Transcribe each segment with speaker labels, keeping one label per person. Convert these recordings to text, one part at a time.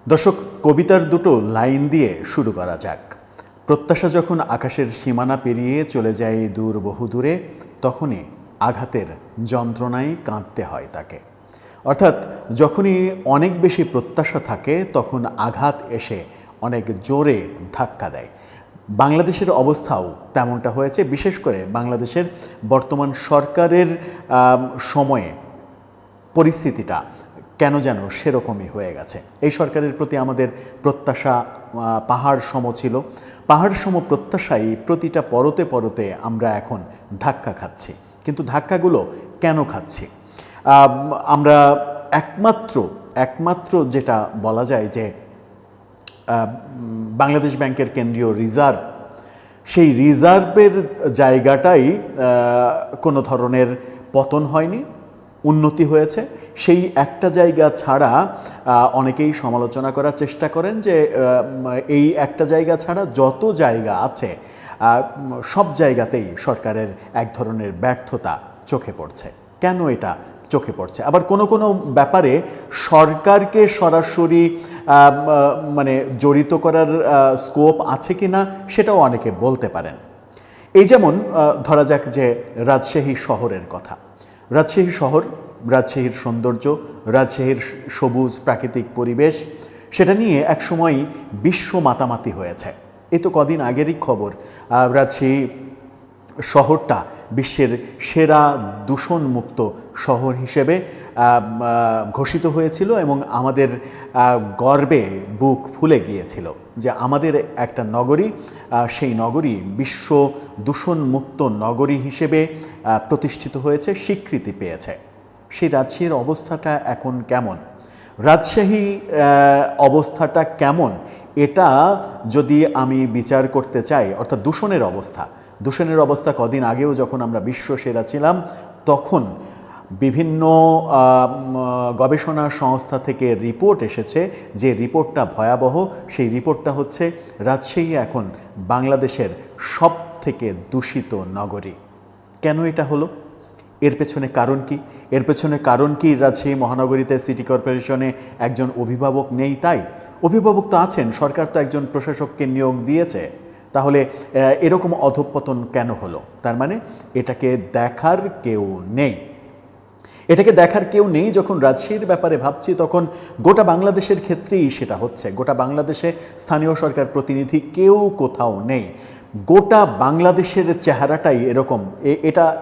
Speaker 1: দর্শক, কবিতার দুটো লাইন দিয়ে শুরু করা যাক। প্রত্যাশা যখন আকাশের সীমানা পেরিয়ে চলে যায় দূর বহু দূরে, তখনই আঘাতের যন্ত্রণায় কাঁদতে হয় তাকে। অর্থাৎ যখনই অনেক বেশি প্রত্যাশা থাকে তখন আঘাত এসে অনেক জোরে ধাক্কা দেয়। বাংলাদেশের অবস্থাও তেমনটা হয়েছে। বিশেষ করে বাংলাদেশের বর্তমান সরকারের সময়ে পরিস্থিতিটা কেন যেন সেরকমই হয়ে গেছে। এই সরকারের প্রতি আমাদের প্রত্যাশা পাহাড় সম ছিল। পাহাড় সম প্রত্যাশাই প্রতিটা পরতে পরতে আমরা এখন ধাক্কা খাচ্ছি। কিন্তু ধাক্কাগুলো কেন খাচ্ছি? আমরা একমাত্র যেটা বলা যায় যে বাংলাদেশ ব্যাংকের কেন্দ্রীয় রিজার্ভ, সেই রিজার্ভের জায়গাটাই কোনো ধরনের পতন হয়নি, উন্নতি হয়েছে। সেই একটা জায়গা ছাড়া অনেকেই সমালোচনা করার চেষ্টা করেন যে এই একটা জায়গা ছাড়া যত জায়গা আছে সব জায়গাতেই সরকারের এক ধরনের ব্যর্থতা চোখে পড়ছে। কেন এটা চোখে পড়ছে? আবার কোনো কোনো ব্যাপারে সরকারকে সরাসরি জড়িত করার স্কোপ আছে কি না সেটাও অনেকে বলতে পারেন। এই যেমন ধরা যাক যে রাজশাহী শহরের কথা। রাজশাহী শহর, রাজশাহীর সৌন্দর্য, রাজশাহীর সবুজ প্রাকৃতিক পরিবেশ, সেটা নিয়ে একসময় বিশ্ব মাতামাতি হয়েছে। এই তো কদিন আগেরই খবর, রাজশাহী শহরটা বিশ্বের সেরা দূষণমুক্ত শহর হিসেবে ঘোষিত হয়েছিল এবং আমাদের গর্বে বুক ফুলে গিয়েছিল যে আমাদের একটা নগরী, সেই নগরী বিশ্ব দূষণমুক্ত নগরী হিসেবে প্রতিষ্ঠিত হয়েছে, স্বীকৃতি পেয়েছে। সেই রাজশাহীর অবস্থাটা এখন কেমন? রাজশাহী অবস্থাটা কেমন এটা যদি আমি বিচার করতে চাই, অর্থাৎ দূষণের অবস্থা কদিন আগেও যখন আমরা বিশ্ব সেরা ছিলাম, তখন বিভিন্ন গবেষণা সংস্থা থেকে রিপোর্ট এসেছে যে রিপোর্টটা ভয়াবহ। সেই রিপোর্টটা হচ্ছে রাজশাহী এখন বাংলাদেশের সব থেকে দূষিত নগরী। কেন এটা হলো? এর পেছনে কারণ কি? এর পেছনে কারণ কি রাজশাহী মহানগরীতে সিটি কর্পোরেশনে একজন অভিভাবক নেই? তাই অভিভাবক তো আছেন, সরকার তো একজন প্রশাসককে নিয়োগ দিয়েছে। তাহলে এরকম অধঃপতন কেন হলো? তার মানে এটাকে দেখার কেউ নেই। যখন রাজশাহীর ব্যাপারে ভাবছি তখন গোটা বাংলাদেশের ক্ষেত্রেই সেটা হচ্ছে। গোটা বাংলাদেশে স্থানীয় সরকার প্রতিনিধি কেউ কোথাও নেই। গোটা বাংলাদেশের চেহারাটাই এরকম।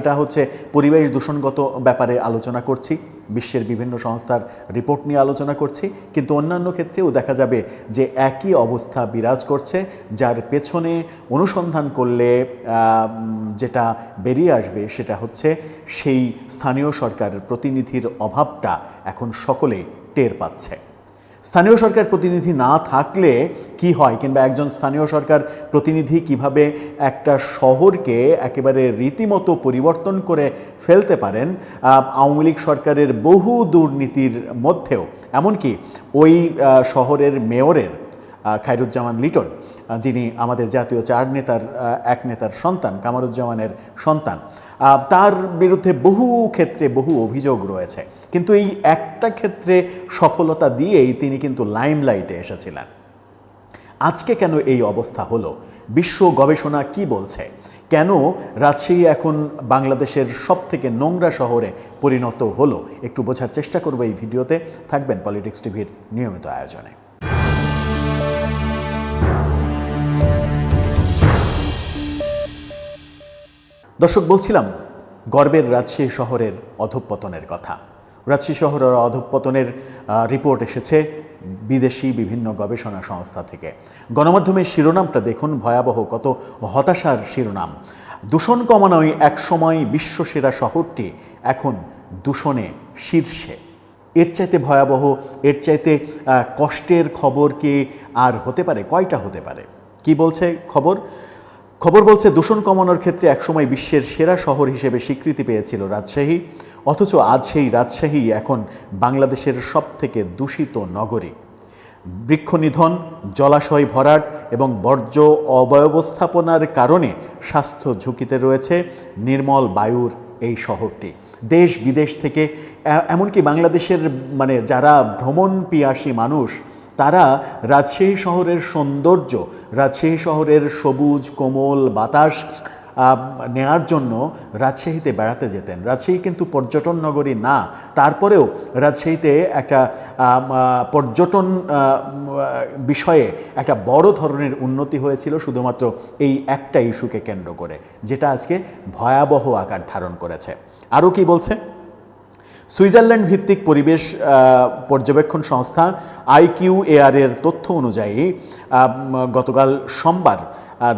Speaker 1: এটা হচ্ছে পরিবেশ দূষণগত ব্যাপারে আলোচনা করছি, বিশ্বের বিভিন্ন সংস্থার রিপোর্ট নিয়ে আলোচনা করছি, কিন্তু অন্যান্য ক্ষেত্রেও দেখা যাবে যে একই অবস্থা বিরাজ করছে, যার পেছনে অনুসন্ধান করলে যেটা বেরিয়ে আসবে সেটা হচ্ছে সেই স্থানীয় সরকারের প্রতিনিধির অভাবটা এখন সকলে টের পাচ্ছে। স্থানীয় সরকার প্রতিনিধি না থাকলে কি হয়, কিংবা একজন স্থানীয় সরকার প্রতিনিধি কিভাবে একটা শহরকে একেবারে রীতিমতো পরিবর্তন করে ফেলতে পারেন আওয়ামী লীগ সরকারের বহু দুর্নীতির মধ্যেও। এমনকি ওই শহরের মেয়রের খায়রুজ্জামান লিটন, যিনি আমাদের জাতীয় এক নেতার সন্তান, কামারুজ্জামানের সন্তান, তার বিরুদ্ধে বহু ক্ষেত্রে বহু অভিযোগ রয়েছে, কিন্তু এই একটা ক্ষেত্রে সফলতা দিয়েই তিনি কিন্তু লাইমলাইটে এসেছিলেন। আজকে কেন এই অবস্থা হলো? বিশ্ব গবেষণা কি বলছে? কেন রাজশাহী এখন বাংলাদেশের সবথেকে নোংরা শহরে পরিণত হলো? একটু বোঝার চেষ্টা করবো এই ভিডিওতে। থাকবেন পলিটিক্স টিভির নিয়মিত আয়োজনে। দর্শক, বলছিলাম গর্বের রাজশাহী শহরের অধঃপতনের কথা। রাজশাহী শহরের অধঃপতনের রিপোর্ট এসেছে বিদেশি বিভিন্ন গবেষণা সংস্থা থেকে। গণমাধ্যমের শিরোনামটা দেখুন, ভয়াবহ, কত হতাশার শিরোনাম। দূষণ কমানোয় একসময় বিশ্বসেরা শহরটি এখন দূষণে শীর্ষে। এর চাইতে ভয়াবহ, এর চাইতে কষ্টের খবর কি আর হতে পারে? কয়টা হতে পারে? কি বলছে খবর বলছে দূষণ কমানোর ক্ষেত্রে একসময় বিশ্বের সেরা শহর হিসেবে স্বীকৃতি পেয়েছিল রাজশাহী, অথচ আজ সেই রাজশাহী এখন বাংলাদেশের সবথেকে দূষিত নগরী। বৃক্ষনিধন, জলাশয় ভরাট এবং বর্জ্য অব্যবস্থাপনার কারণে স্বাস্থ্য ঝুঁকিতে রয়েছে নির্মল বায়ুর এই শহরটি। দেশ বিদেশ থেকে, এমনকি বাংলাদেশের যারা ভ্রমণ পিয়াসী মানুষ তারা রাজশাহী শহরের সৌন্দর্য, রাজশাহী শহরের সবুজ কোমল বাতাস নেয়ার জন্য রাজশাহীতে বেড়াতে যেতেন। রাজশাহী কিন্তু পর্যটন নগরী না, তারপরেও রাজশাহীতে একটা পর্যটন বিষয়ে একটা বড় ধরনের উন্নতি হয়েছিল শুধুমাত্র এই একটা ইস্যুকে কেন্দ্র করে, যেটা আজকে ভয়াবহ আকার ধারণ করেছে। আরও কি বলছে? সুইজারল্যান্ড ভিত্তিক পরিবেশ পর্যবেক্ষণ সংস্থা IQAR এর তথ্য অনুযায়ী গতকাল সোমবার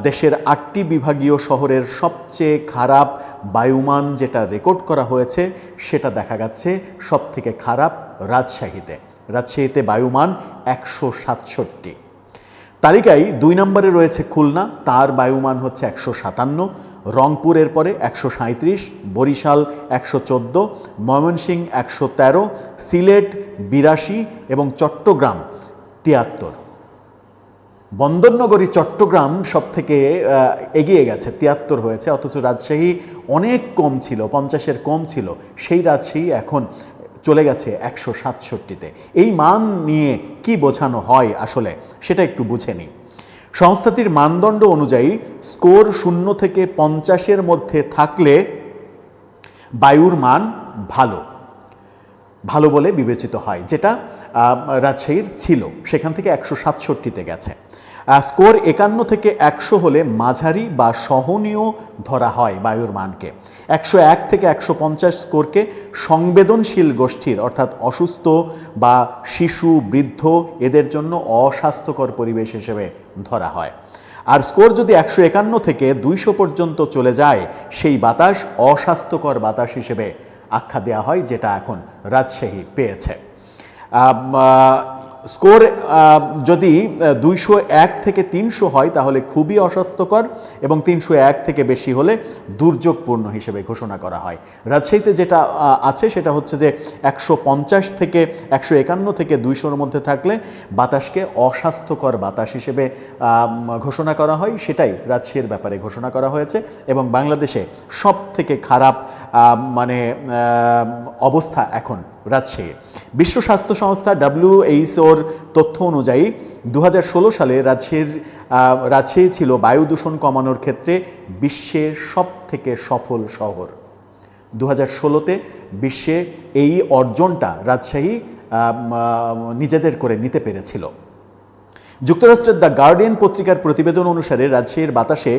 Speaker 1: দেশের 8টি বিভাগীয় শহরের সবচেয়ে খারাপ বায়ুমান যেটা রেকর্ড করা হয়েছে সেটা দেখা যাচ্ছে সবথেকে খারাপ রাজশাহীতে। রাজশাহীতে বায়ুমান 167। তালিকায় 2 নম্বরে রয়েছে খুলনা, তার বায়ুমান হচ্ছে 157, রংপুরের পরে 137, বরিশাল 114, ময়মনসিংহ 113, সিলেট 82 এবং চট্টগ্রাম 73। বন্দরনগরী চট্টগ্রাম সব থেকে এগিয়ে গেছে, 73 হয়েছে, অথচ রাজশাহী অনেক কম ছিল, 50-এর কম ছিল। সেই রাজশাহী এখন চলে গেছে 167-তে। এই মান নিয়ে কি বোঝানো হয় আসলে সেটা একটু বুঝে নিই। সংস্থাটির মানদণ্ড অনুযায়ী স্কোর 0 থেকে 50-এর মধ্যে থাকলে বায়ুর মান ভালো ভালো বলে বিবেচিত হয়, যেটা রাজশাহীর ছিল, সেখান থেকে 167-তে গেছে। স্কোর 51 থেকে 100 হলে মাঝারি বা সহনীয় ধরা হয় বায়ুর মানকে। 101 থেকে 150 স্কোরকে সংবেদনশীল গোষ্ঠীর অর্থাৎ অসুস্থ বা শিশু, বৃদ্ধ এদের জন্য অস্বাস্থ্যকর পরিবেশ হিসেবে ধরা হয়। আর স্কোর যদি 151 থেকে 200 পর্যন্ত চলে যায় সেই বাতাস অস্বাস্থ্যকর বাতাস হিসেবে আখ্যা দেওয়া হয়, যেটা এখন রাজশাহী পেয়েছে। স্কোর যদি 201 থেকে 300 হয় তাহলে খুবই অস্বাস্থ্যকর, এবং 301 থেকে বেশি হলে দুর্যোগপূর্ণ হিসেবে ঘোষণা করা হয়। রাজশাহীতে যেটা আছে সেটা হচ্ছে যে 150 থেকে 151 থেকে 200-র মধ্যে থাকলে বাতাসকে অস্বাস্থ্যকর বাতাস হিসেবে ঘোষণা করা হয়, সেটাই রাজশাহীর ব্যাপারে ঘোষণা করা হয়েছে। এবং বাংলাদেশে সব থেকে খারাপ অবস্থা এখন রাজশাহী। বিশ্ব স্বাস্থ্য সংস্থা WHO তথ্য অনুযায়ী 2016 সালে রাজশাহী ছিল বায়ু দূষণ কমানোর ক্ষেত্রে বিশ্বের সব থেকে সফল শহর। 2016-তে বিশ্বে এই অর্জনটা রাজশাহী নিজেদের করে নিতে পেরেছিল। যুক্তরাষ্ট্রের দ্য গার্ডিয়ান পত্রিকার প্রতিবেদন অনুসারে রাজশাহীর বাতাসে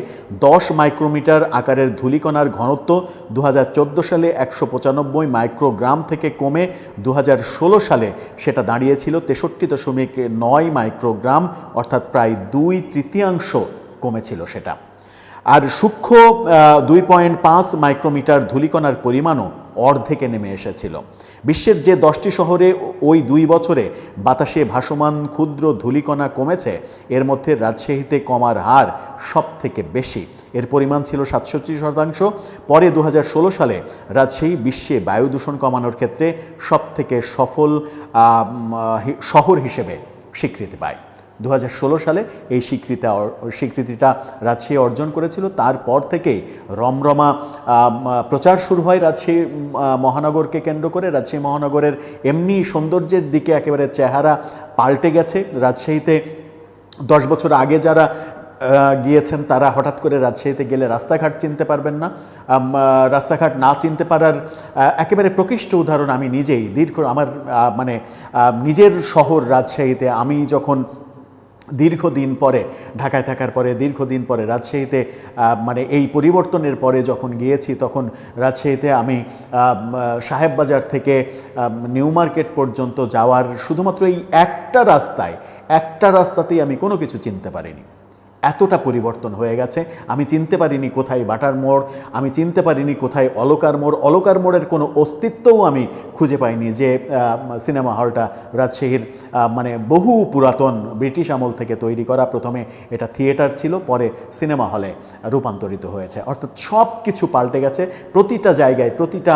Speaker 1: 10 মাইক্রোমিটার আকারের ধূলিকণার ঘনত্ব 2014 সালে 195 মাইক্রোগ্রাম থেকে কমে 2016 সালে সেটা দাঁড়িয়েছিল 63.9 মাইক্রোগ্রাম, অর্থাৎ প্রায় 2/3 কমেছিল সেটা। আর সূক্ষ্ম 2.5 মাইক্রোমিটার ধূলিকণার পরিমাণও অর্ধেকে নেমে এসেছিল। বিশ্বের যে 10টি শহরে ওই 2 বছরে বাতাসে ভাসমান ক্ষুদ্র ধূলিকণা কমেছে এর মধ্যে রাজশাহীতে কমার হার সব থেকে বেশি, এর পরিমাণ ছিল 67%। পরে 2016 সালে রাজশাহী বিশ্বে বায়ু দূষণ কমানোর ক্ষেত্রে সব থেকে সফল শহর হিসেবে স্বীকৃতি পায়। 2016 সালে এই স্বীকৃতিটা রাজশাহী অর্জন করেছিল। তারপর থেকেই রমরমা প্রচার শুরু হয় রাজশাহী মহানগরকে কেন্দ্র করে। রাজশাহী মহানগরের এমনি সৌন্দর্যের দিকে একেবারে চেহারা পাল্টে গেছে। রাজশাহীতে 10 বছর আগে যারা গিয়েছেন তারা হঠাৎ করে রাজশাহীতে গেলে রাস্তাঘাট চিনতে পারবেন না। রাস্তাঘাট না চিনতে পারার একেবারে প্রকৃষ্ট উদাহরণ আমি নিজেই। আমার নিজের শহর রাজশাহীতে আমি যখন দীর্ঘদিন পরে ঢাকায় থাকার পরে দীর্ঘদিন পরে রাজশাহীতে এই পরিবর্তনের পরে যখন গিয়েছি তখন রাজশাহীতে আমি সাহেববাজার থেকে নিউ মার্কেট পর্যন্ত যাওয়ার শুধুমাত্র এই একটা রাস্তাতেই আমি কোনো কিছু চিনতে পারিনি। এতটা পরিবর্তন হয়ে গেছে। আমি চিনতে পারিনি কোথায় বাটার মোড়, আমি চিনতে পারিনি কোথায় অলকার মোড়। অলকার মোড়ের কোনো অস্তিত্বও আমি খুঁজে পাইনি, যে সিনেমা হলটা রাজশাহীর বহু পুরাতন ব্রিটিশ আমল থেকে তৈরি করা। প্রথমে এটা থিয়েটার ছিল, পরে সিনেমা হলে রূপান্তরিত হয়েছে। অর্থাৎ সব কিছু পাল্টে গেছে। প্রতিটা জায়গায়, প্রতিটা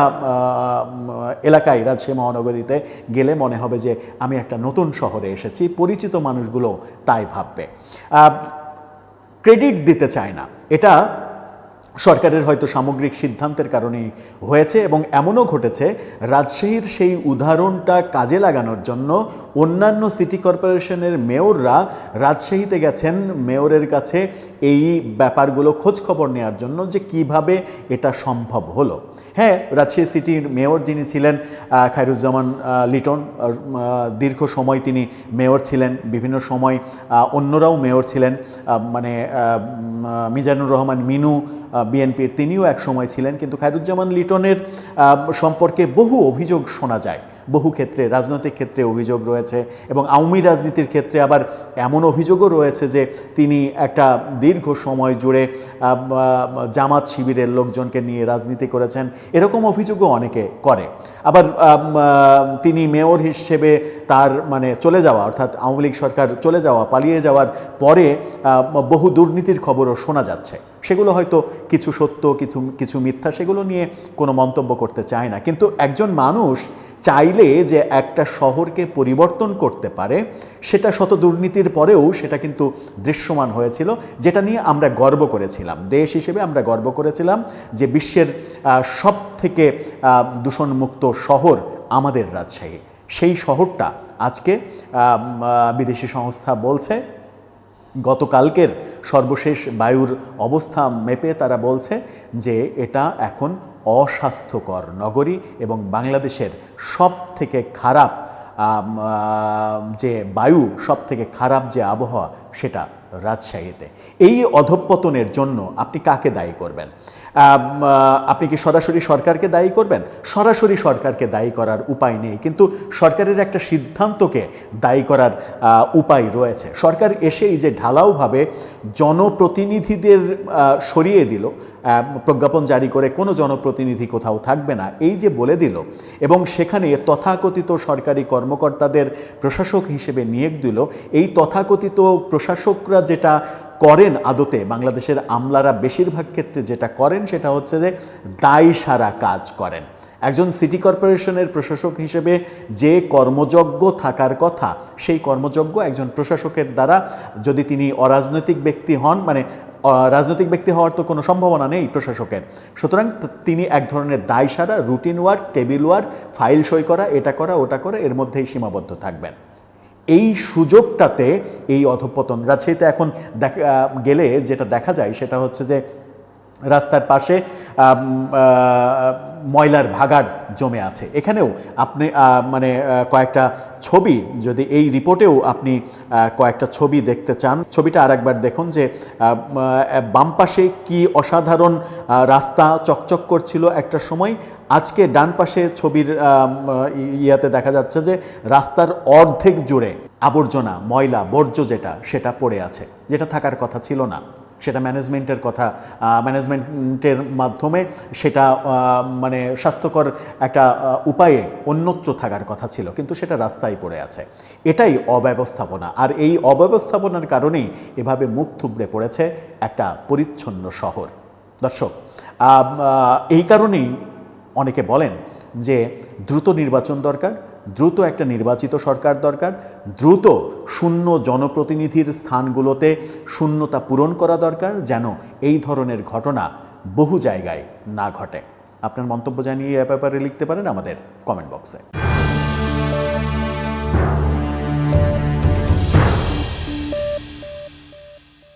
Speaker 1: এলাকায় রাজশাহী মহানগরীতে গেলে মনে হবে যে আমি একটা নতুন শহরে এসেছি। পরিচিত মানুষগুলো তাই ভাববে। ক্রেডিট দিতে চায় না, এটা সরকারের হয়তো সামগ্রিক সিদ্ধান্তের কারণেই হয়েছে। এবং এমনও ঘটেছে, রাজশাহীর সেই উদাহরণটা কাজে লাগানোর জন্য অন্যান্য সিটি কর্পোরেশনের মেয়ররা রাজশাহীতে গেছেন মেয়রের কাছে এই ব্যাপারগুলো খোঁজখবর নেওয়ার জন্য যে কিভাবে এটা সম্ভব হলো। হ্যাঁ, রাজশাহী সিটির মেয়র যিনি ছিলেন খায়রুজ্জামান লিটন, দীর্ঘ সময় তিনি মেয়র ছিলেন, বিভিন্ন সময় অন্যরাও মেয়র ছিলেন, মানে মিজানুর রহমান মিনু বিএনপির, তিনিও এক সময় ছিলেন। কিন্তু খায়রুজ্জামান লিটনের সম্পর্কে বহু অভিযোগ শোনা যায়, বহু ক্ষেত্রে রাজনৈতিক ক্ষেত্রে অভিযোগ রয়েছে, এবং আওয়ামী রাজনীতির ক্ষেত্রে আবার এমন অভিযোগও রয়েছে যে তিনি একটা দীর্ঘ সময় জুড়ে জামাত শিবিরের লোকজনকে নিয়ে রাজনীতি করেছেন, এরকম অভিযোগও অনেকে করে। আবার তিনি মেয়র হিসেবে তার মানে চলে যাওয়া, অর্থাৎ আওয়ামী লীগ সরকার চলে যাওয়া, পালিয়ে যাওয়ার পরে বহু দুর্নীতির খবরও শোনা যাচ্ছে। সেগুলো হয়তো কিছু সত্য, কিছু মিথ্যা, সেগুলো নিয়ে কোনো মন্তব্য করতে চায় না। কিন্তু একজন মানুষ চাইলে যে একটা শহরকে পরিবর্তন করতে পারে, সেটা শত দুর্নীতির পরেও সেটা কিন্তু দৃশ্যমান হয়েছিল, যেটা নিয়ে আমরা গর্ব করেছিলাম। দেশ হিসেবে আমরা গর্ব করেছিলাম যে বিশ্বের সব থেকে দূষণমুক্ত শহর আমাদের রাজশাহী। সেই শহরটা আজকে বিদেশি সংস্থা বলছে, গতকালকের সর্বশেষ বায়ুর অবস্থা মেপে তারা বলছে যে এটা এখন অস্বাস্থ্যকর নগরী, এবং বাংলাদেশের সব থেকে খারাপ যে বায়ু, সব থেকে খারাপ যে আবহাওয়া, সেটা রাজশাহীতে। এই অধঃপতনের জন্য আপনি কাকে দায়ী করবেন? আপনি কি সরাসরি সরকারকে দায়ী করবেন? সরাসরি সরকারকে দায়ী করার উপায় নেই, কিন্তু সরকারের একটা সিদ্ধান্তকে দায়ী করার উপায় রয়েছে। সরকার এসেই যে ঢালাওভাবে জনপ্রতিনিধিদের সরিয়ে দিল, প্রজ্ঞাপন জারি করে কোনো জনপ্রতিনিধি কোথাও থাকবে না, এই যে বলে দিল, এবং সেখানে তথাকথিত সরকারি কর্মকর্তাদের প্রশাসক হিসেবে নিয়োগ দিল, এই তথাকথিত প্রশাসকরা যেটা করেন আদতে, বাংলাদেশের আমলারা বেশিরভাগ ক্ষেত্রে যেটা করেন সেটা হচ্ছে যে দায় সারা কাজ করেন। একজন সিটি কর্পোরেশনের প্রশাসক হিসেবে যে কর্মযজ্ঞ থাকার কথা, সেই কর্মযজ্ঞ একজন প্রশাসকের দ্বারা, যদি তিনি অরাজনৈতিক ব্যক্তি হন, মানে রাজনৈতিক ব্যক্তি হওয়ার তো কোনো সম্ভাবনা নেই প্রশাসকের, সুতরাং তিনি এক ধরনের দায় সারা, routine work, table work, file সই করা, এটা করা ওটা করা, এর মধ্যেই সীমাবদ্ধ থাকবেন। এই সুযোগটাতে এই অধঃপতন। রাজশাহীতে এখন গেলে যেটা দেখা যায় সেটা হচ্ছে যে রাস্তার পাশে ময়লার ভাগাড় জমে আছে। এখানেও আপনি মানে কয়েকটা ছবি, যদি এই রিপোর্টেও আপনি কয়েকটা ছবি দেখতে চান, ছবিটা আরেকবার দেখুন যে বাম পাশে কি অসাধারণ রাস্তা চকচক করছিল একটা সময়, আজকে ডান পাশে ছবির ইয়াতে দেখা যাচ্ছে যে রাস্তার অর্ধেক জুড়ে আবর্জনা, ময়লা, বর্জ্য সেটা পড়ে আছে, যেটা থাকার কথা ছিল না। সেটা ম্যানেজমেন্টের মাধ্যমে সেটা মানে স্বাস্থ্যকর একটা উপায়ে অন্যত্র থাকার কথা ছিল, কিন্তু সেটা রাস্তায় পড়ে আছে। এটাই অব্যবস্থাপনা, আর এই অব্যবস্থাপনার কারণেই এভাবে মুখ থুবড়ে পড়েছে একটা পরিচ্ছন্ন শহর। দর্শক, এই কারণেই অনেকে বলেন যে দ্রুত নির্বাচন দরকার, দ্রুত একটা নির্বাচিত সরকার দরকার, দ্রুত শূন্য জনপ্রতিনিধির স্থানগুলোতে শূন্যতা পূরণ করা দরকার, যেন এই ধরনের ঘটনা বহু জায়গায় না ঘটে। আপনার মন্তব্য জানিয়ে এ ব্যাপারে লিখতে পারেন আমাদের কমেন্ট বক্সে।